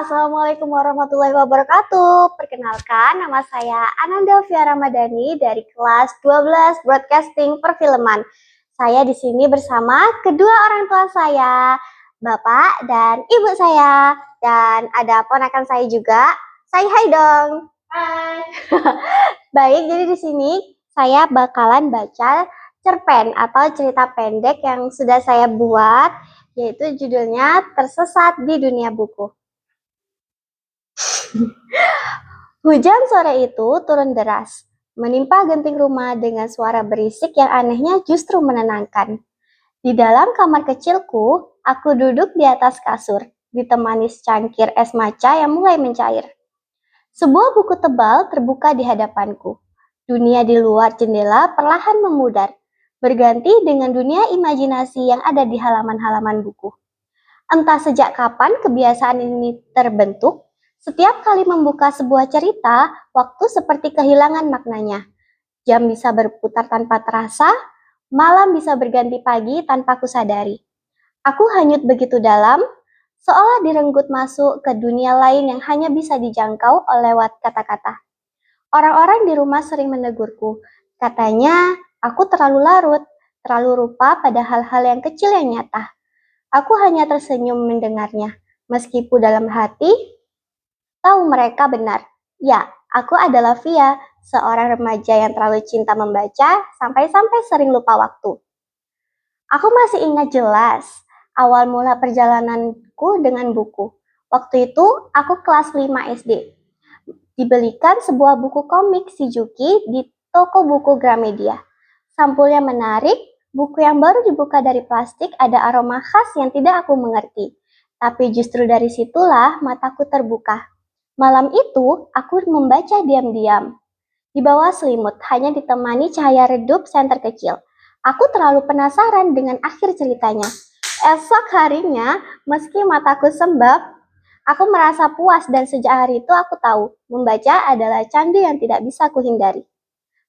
Assalamualaikum warahmatullahi wabarakatuh. Perkenalkan, nama saya Ananda Fia Ramadhani dari kelas 12 Broadcasting Perfilman. Saya di sini bersama kedua orang tua saya, Bapak dan Ibu saya. Dan ada ponakan saya juga. Say hi dong. Hai. Baik, jadi di sini saya bakalan baca cerpen atau cerita pendek yang sudah saya buat, yaitu judulnya Tersesat di Dunia Buku. Hujan sore itu turun deras, menimpa genting rumah dengan suara berisik yang anehnya justru menenangkan. Di dalam kamar kecilku, aku duduk di atas kasur, ditemani secangkir es matcha yang mulai mencair. Sebuah buku tebal terbuka di hadapanku. Dunia di luar jendela perlahan memudar, berganti dengan dunia imajinasi yang ada di halaman-halaman buku. Entah sejak kapan kebiasaan ini terbentuk, setiap kali membuka sebuah cerita, waktu seperti kehilangan maknanya. Jam bisa berputar tanpa terasa, malam bisa berganti pagi tanpa kusadari. Aku hanyut begitu dalam, seolah direnggut masuk ke dunia lain yang hanya bisa dijangkau lewat kata-kata. Orang-orang di rumah sering menegurku. Katanya, aku terlalu larut, terlalu rupa pada hal-hal yang kecil yang nyata. Aku hanya tersenyum mendengarnya, meskipun dalam hati tahu mereka benar. Ya, aku adalah Via, seorang remaja yang terlalu cinta membaca sampai-sampai sering lupa waktu. Aku masih ingat jelas awal mula perjalananku dengan buku. Waktu itu aku kelas 5 SD. Dibelikan sebuah buku komik Shizuki di toko buku Gramedia. Sampulnya menarik, buku yang baru dibuka dari plastik ada aroma khas yang tidak aku mengerti. Tapi justru dari situlah mataku terbuka. Malam itu, aku membaca diam-diam. Di bawah selimut, hanya ditemani cahaya redup senter kecil. Aku terlalu penasaran dengan akhir ceritanya. Esok harinya, meski mataku sembab, aku merasa puas dan sejak hari itu aku tahu, membaca adalah candu yang tidak bisa kuhindari.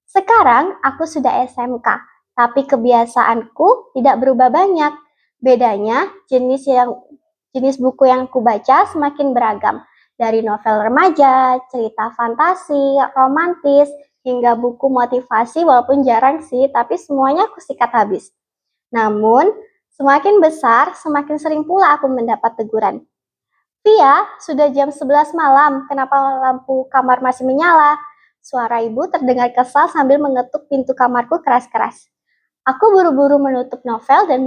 Sekarang, aku sudah SMK, tapi kebiasaanku tidak berubah banyak. Bedanya, jenis buku yang kubaca semakin beragam. Dari novel remaja, cerita fantasi, romantis, hingga buku motivasi walaupun jarang sih, tapi semuanya aku sikat habis. Namun, semakin besar, semakin sering pula aku mendapat teguran. Via, sudah jam 11 malam, kenapa lampu kamar masih menyala? Suara ibu terdengar kesal sambil mengetuk pintu kamarku keras-keras. Aku buru-buru menutup novel dan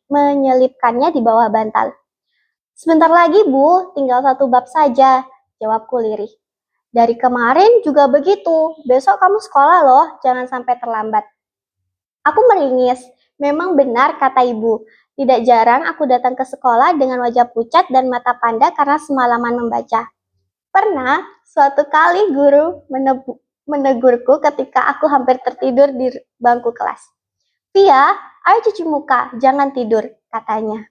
menyelipkannya di bawah bantal. Sebentar lagi, Bu, tinggal satu bab saja, jawabku lirih. Dari kemarin juga begitu, besok kamu sekolah loh, jangan sampai terlambat. Aku meringis, memang benar kata ibu. Tidak jarang aku datang ke sekolah dengan wajah pucat dan mata panda karena semalaman membaca. Pernah, suatu kali guru menegurku ketika aku hampir tertidur di bangku kelas. Via, ayo cuci muka, jangan tidur, katanya.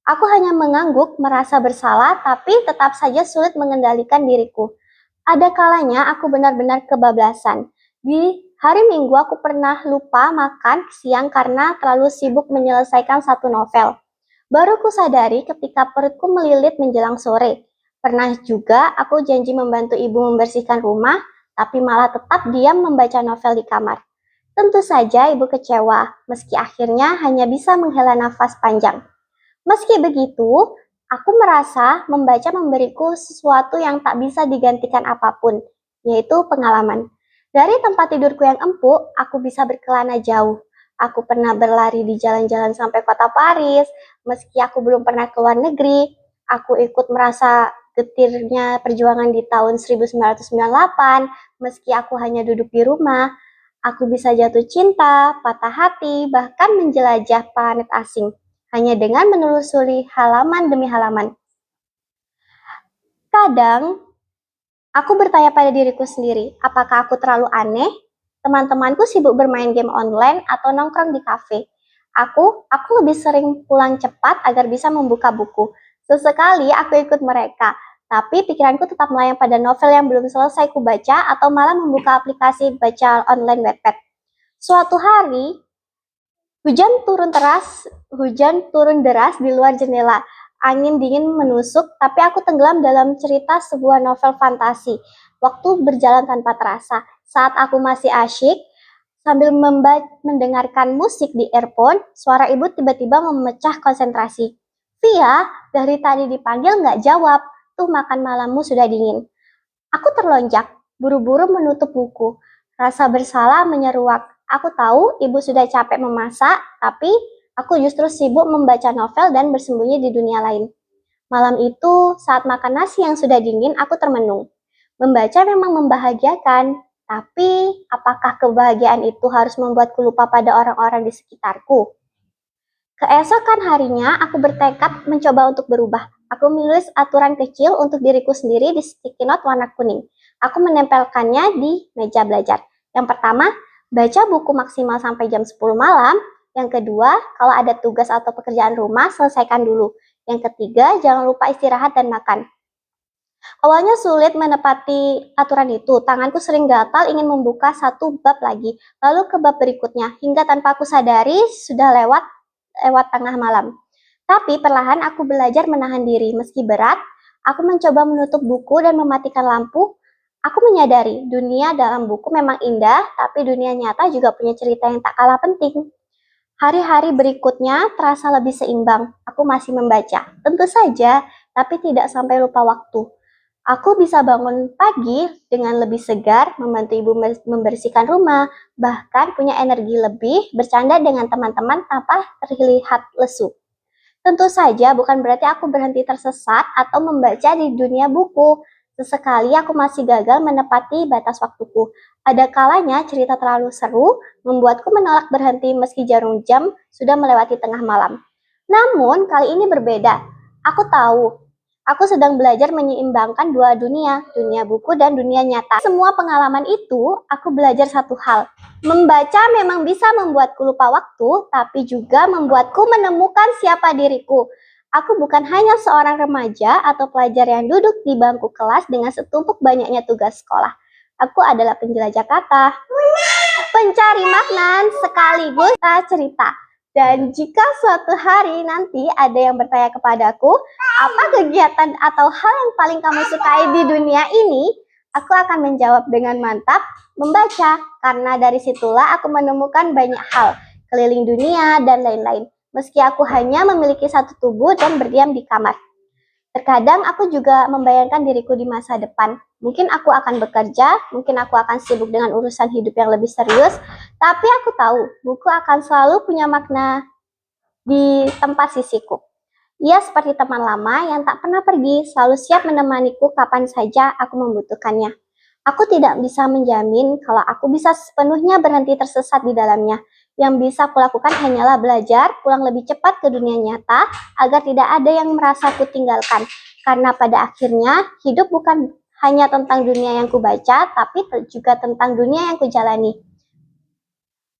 Aku hanya mengangguk, merasa bersalah, tapi tetap saja sulit mengendalikan diriku. Ada kalanya aku benar-benar kebablasan. Di hari Minggu aku pernah lupa makan siang karena terlalu sibuk menyelesaikan satu novel. Baru ku sadari ketika perutku melilit menjelang sore. Pernah juga aku janji membantu ibu membersihkan rumah, tapi malah tetap diam membaca novel di kamar. Tentu saja ibu kecewa, meski akhirnya hanya bisa menghela nafas panjang. Meski begitu, aku merasa membaca memberiku sesuatu yang tak bisa digantikan apapun, yaitu pengalaman. Dari tempat tidurku yang empuk, aku bisa berkelana jauh. Aku pernah berlari di jalan-jalan sampai kota Paris, meski aku belum pernah ke luar negeri. Aku ikut merasa getirnya perjuangan di tahun 1998, meski aku hanya duduk di rumah. Aku bisa jatuh cinta, patah hati, bahkan menjelajah planet asing hanya dengan menelusuri halaman demi halaman. Kadang, aku bertanya pada diriku sendiri, apakah aku terlalu aneh? Teman-temanku sibuk bermain game online atau nongkrong di kafe. Aku lebih sering pulang cepat agar bisa membuka buku. Sesekali aku ikut mereka, tapi pikiranku tetap melayang pada novel yang belum selesai kubaca atau malah membuka aplikasi baca online Wattpad. Suatu hari, hujan turun deras di luar jendela. Angin dingin menusuk, tapi aku tenggelam dalam cerita sebuah novel fantasi. Waktu berjalan tanpa terasa. Saat aku masih asyik, sambil mendengarkan musik di earphone, suara ibu tiba-tiba memecah konsentrasi. Via, dari tadi dipanggil nggak jawab. Tuh makan malammu sudah dingin. Aku terlonjak, buru-buru menutup buku. Rasa bersalah menyeruak. Aku tahu ibu sudah capek memasak, tapi aku justru sibuk membaca novel dan bersembunyi di dunia lain. Malam itu, saat makan nasi yang sudah dingin, aku termenung. Membaca memang membahagiakan, tapi apakah kebahagiaan itu harus membuatku lupa pada orang-orang di sekitarku? Keesokan harinya, aku bertekad mencoba untuk berubah. Aku menulis aturan kecil untuk diriku sendiri di sticky note warna kuning. Aku menempelkannya di meja belajar. Yang pertama, baca buku maksimal sampai jam 10 malam. Yang kedua, kalau ada tugas atau pekerjaan rumah, selesaikan dulu. Yang ketiga, jangan lupa istirahat dan makan. Awalnya sulit menepati aturan itu. Tanganku sering gatal ingin membuka satu bab lagi, lalu ke bab berikutnya, hingga tanpa aku sadari sudah lewat tengah malam. Tapi perlahan aku belajar menahan diri. Meski berat, aku mencoba menutup buku dan mematikan lampu. Aku menyadari dunia dalam buku memang indah, tapi dunia nyata juga punya cerita yang tak kalah penting. Hari-hari berikutnya terasa lebih seimbang. Aku masih membaca, tentu saja, tapi tidak sampai lupa waktu. Aku bisa bangun pagi dengan lebih segar, membantu ibu membersihkan rumah, bahkan punya energi lebih bercanda dengan teman-teman tanpa terlihat lesu. Tentu saja bukan berarti aku berhenti tersesat atau membaca di dunia buku. Sesekali aku masih gagal menepati batas waktuku. Ada kalanya cerita terlalu seru membuatku menolak berhenti meski jarum jam sudah melewati tengah malam. Namun kali ini berbeda. Aku tahu aku sedang belajar menyeimbangkan dua dunia, dunia buku dan dunia nyata. Semua pengalaman itu, aku belajar satu hal. Membaca memang bisa membuatku lupa waktu, tapi juga membuatku menemukan siapa diriku. Aku bukan hanya seorang remaja atau pelajar yang duduk di bangku kelas dengan setumpuk banyaknya tugas sekolah. Aku adalah penjelajah kata, pencari makna sekaligus cerita. Dan jika suatu hari nanti ada yang bertanya kepadaku, apa kegiatan atau hal yang paling kamu sukai di dunia ini, aku akan menjawab dengan mantap, membaca. Karena dari situlah aku menemukan banyak hal, keliling dunia dan lain-lain. Meski aku hanya memiliki satu tubuh dan berdiam di kamar. Terkadang aku juga membayangkan diriku di masa depan. Mungkin aku akan bekerja, mungkin aku akan sibuk dengan urusan hidup yang lebih serius, tapi aku tahu buku akan selalu punya makna di tempat sisiku. Ia seperti teman lama yang tak pernah pergi, selalu siap menemaniku kapan saja aku membutuhkannya. Aku tidak bisa menjamin kalau aku bisa sepenuhnya berhenti tersesat di dalamnya. Yang bisa kulakukan hanyalah belajar, pulang lebih cepat ke dunia nyata, agar tidak ada yang merasa kutinggalkan. Karena pada akhirnya, hidup bukan hanya tentang dunia yang kubaca, tapi juga tentang dunia yang kujalani.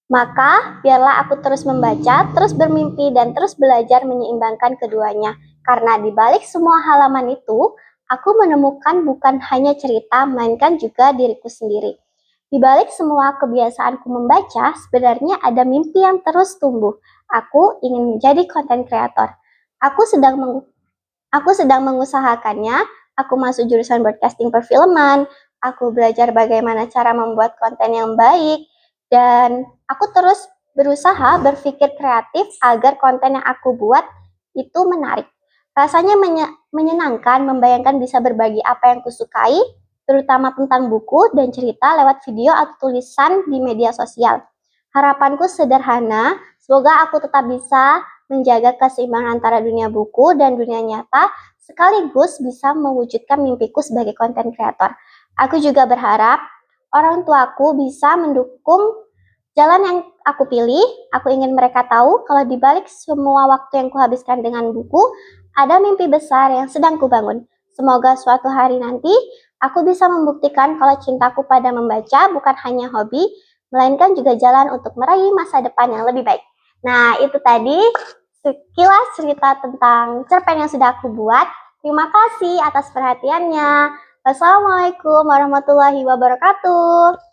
Maka, biarlah aku terus membaca, terus bermimpi, dan terus belajar menyeimbangkan keduanya. Karena di balik semua halaman itu, aku menemukan bukan hanya cerita, melainkan juga diriku sendiri. Di balik semua kebiasaanku membaca, sebenarnya ada mimpi yang terus tumbuh. Aku ingin menjadi content creator. Aku sedang mengusahakannya. Aku masuk jurusan broadcasting perfilman. Aku belajar bagaimana cara membuat konten yang baik. Dan aku terus berusaha berpikir kreatif agar konten yang aku buat itu menarik. Rasanya menyenangkan membayangkan bisa berbagi apa yang kusukai, terutama tentang buku dan cerita lewat video atau tulisan di media sosial. Harapanku sederhana, semoga aku tetap bisa menjaga keseimbangan antara dunia buku dan dunia nyata, sekaligus bisa mewujudkan mimpiku sebagai content creator. Aku juga berharap orang tuaku bisa mendukung jalan yang aku pilih. Aku ingin mereka tahu kalau di balik semua waktu yang kuhabiskan dengan buku, ada mimpi besar yang sedang kubangun. Semoga suatu hari nanti aku bisa membuktikan kalau cintaku pada membaca bukan hanya hobi, melainkan juga jalan untuk meraih masa depan yang lebih baik. Nah, itu tadi sekilas cerita tentang cerpen yang sudah aku buat. Terima kasih atas perhatiannya. Wassalamualaikum warahmatullahi wabarakatuh.